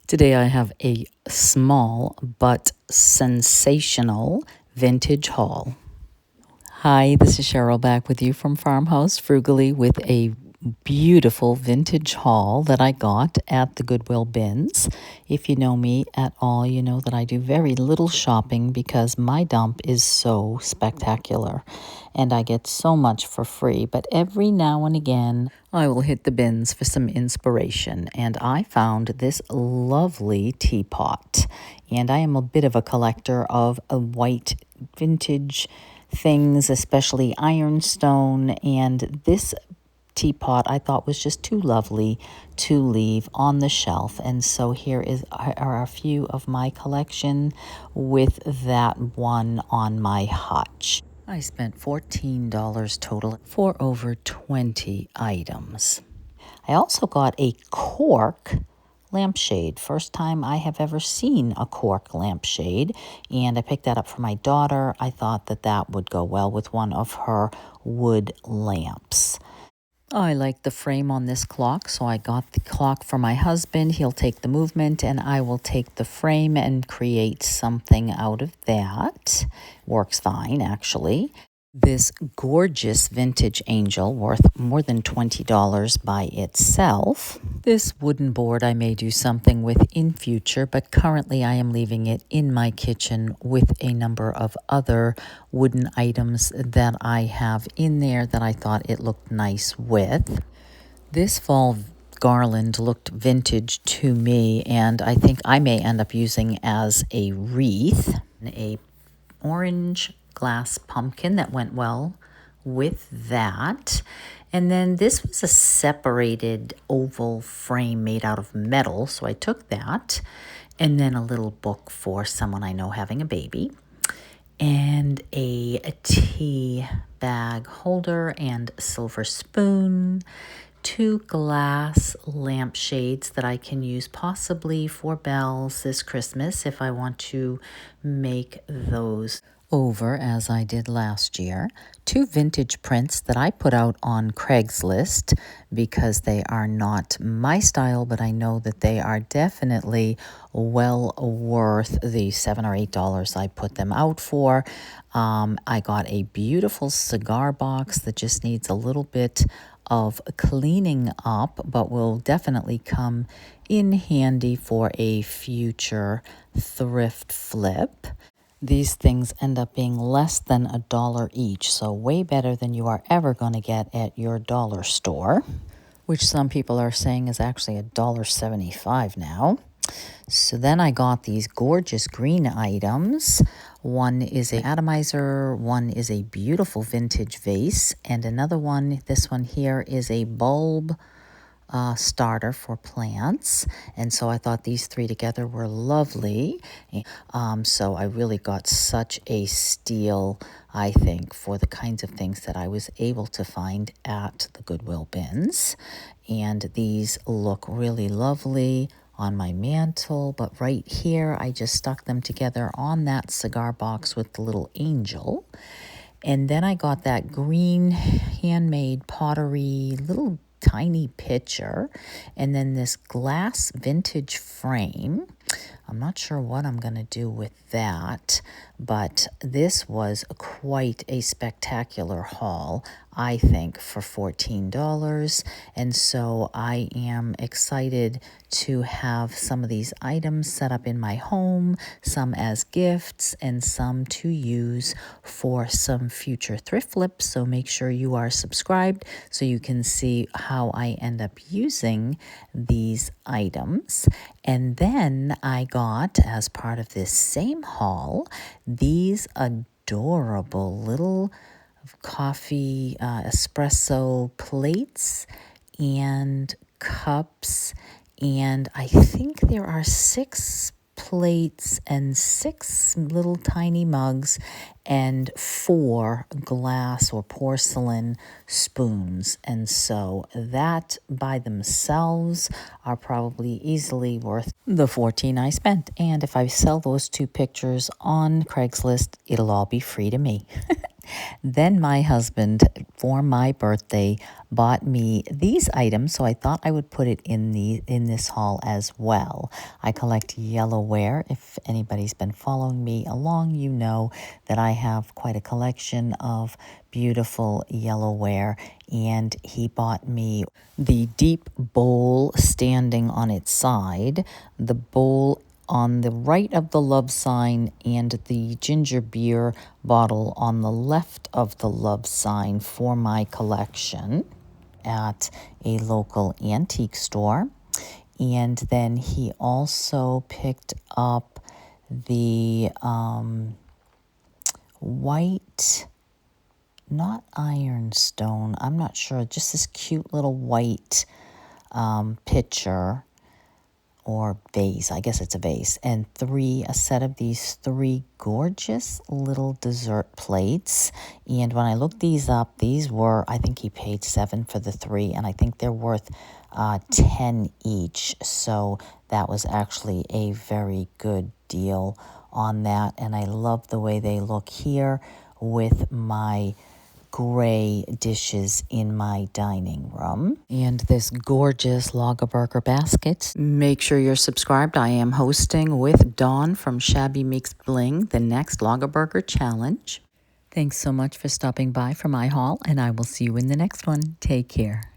Today I have a small but sensational vintage haul. Hi, this is Cheryl back with you from Farmhouse, Frugally, with a beautiful vintage haul that I got at the Goodwill bins. If you know me at all, you know that I do very little shopping because my dump is so spectacular and I get so much for free. But every now and again, I will hit the bins for some inspiration, and I found this lovely teapot. And I am a bit of a collector of a white vintage things, especially ironstone, and this teapot I thought was just too lovely to leave on the shelf. And so here are a few of my collection with that one on my hutch. I spent $14 total for over 20 items. I also got a cork lampshade. First time I have ever seen a cork lampshade, and I picked that up for my daughter. I thought that that would go well with one of her wood lamps. I like the frame on this clock, so I got the clock for my husband. He'll take the movement, and I will take the frame and create something out of that. Works fine, actually. This gorgeous vintage angel worth more than $20 by itself. This wooden board I may do something with in future, but currently I am leaving it in my kitchen with a number of other wooden items that I have in there that I thought it looked nice with. This fall garland looked vintage to me, and I think I may end up using as a wreath. A orange glass pumpkin that went well with that. And then this was a separated oval frame made out of metal, so I took that. And then a little book for someone I know having a baby. And a tea bag holder and silver spoon. 2 glass lampshades that I can use possibly for bells this Christmas if I want to make those over as I did last year. 2 vintage prints that I put out on Craigslist because they are not my style, but I know that they are definitely well worth the $7 or $8 I put them out for. I got a beautiful cigar box that just needs a little bit of cleaning up, but will definitely come in handy for a future thrift flip. These things end up being less than $1 each, so way better than you are ever going to get at your dollar store, which some people are saying is actually $1.75 now. So then I got these gorgeous green items. One is an atomizer, one is a beautiful vintage vase, and another one, this one here, is a bulb starter for plants. And so I thought these 3 together were lovely. So I really got such a steal, I think, for the kinds of things that I was able to find at the Goodwill bins. And these look really lovely on my mantle, but right here I just stuck them together on that cigar box with the little angel. And then I got that green handmade pottery little tiny pitcher, and then this glass vintage frame. I'm not sure what I'm going to do with that, but this was quite a spectacular haul, I think, for $14. And so I am excited to have some of these items set up in my home, some as gifts and some to use for some future thrift flips. So make sure you are subscribed so you can see how I end up using these items. And then I got, as part of this same haul, these adorable little coffee espresso plates and cups. And I think there are 6 plates and 6 little tiny mugs and 4 glass or porcelain spoons. And so that by themselves are probably easily worth the $14 I spent. And if I sell those 2 pictures on Craigslist, it'll all be free to me. Then my husband, for my birthday, bought me these items, so I thought I would put it in this haul as well. I collect yellowware. If anybody's been following me along, you know that I have quite a collection of beautiful yellowware, and he bought me the deep bowl standing on its side, the bowl on the right of the love sign, and the ginger beer bottle on the left of the love sign for my collection at a local antique store. And then he also picked up the white, not ironstone, I'm not sure, just this cute little white pitcher or vase. I guess it's a vase. And a set of these three gorgeous little dessert plates. And when I looked these up, these were, I think he paid $7 for the three, and I think they're worth $10 each. So that was actually a very good deal on that. And I love the way they look here with my gray dishes in my dining room. And this gorgeous Lagerberger basket. Make sure you're subscribed. I am hosting with Dawn from Shabby Makes Bling the next Lagerberger challenge. Thanks so much for stopping by for my haul, and I will see you in the next one. Take care.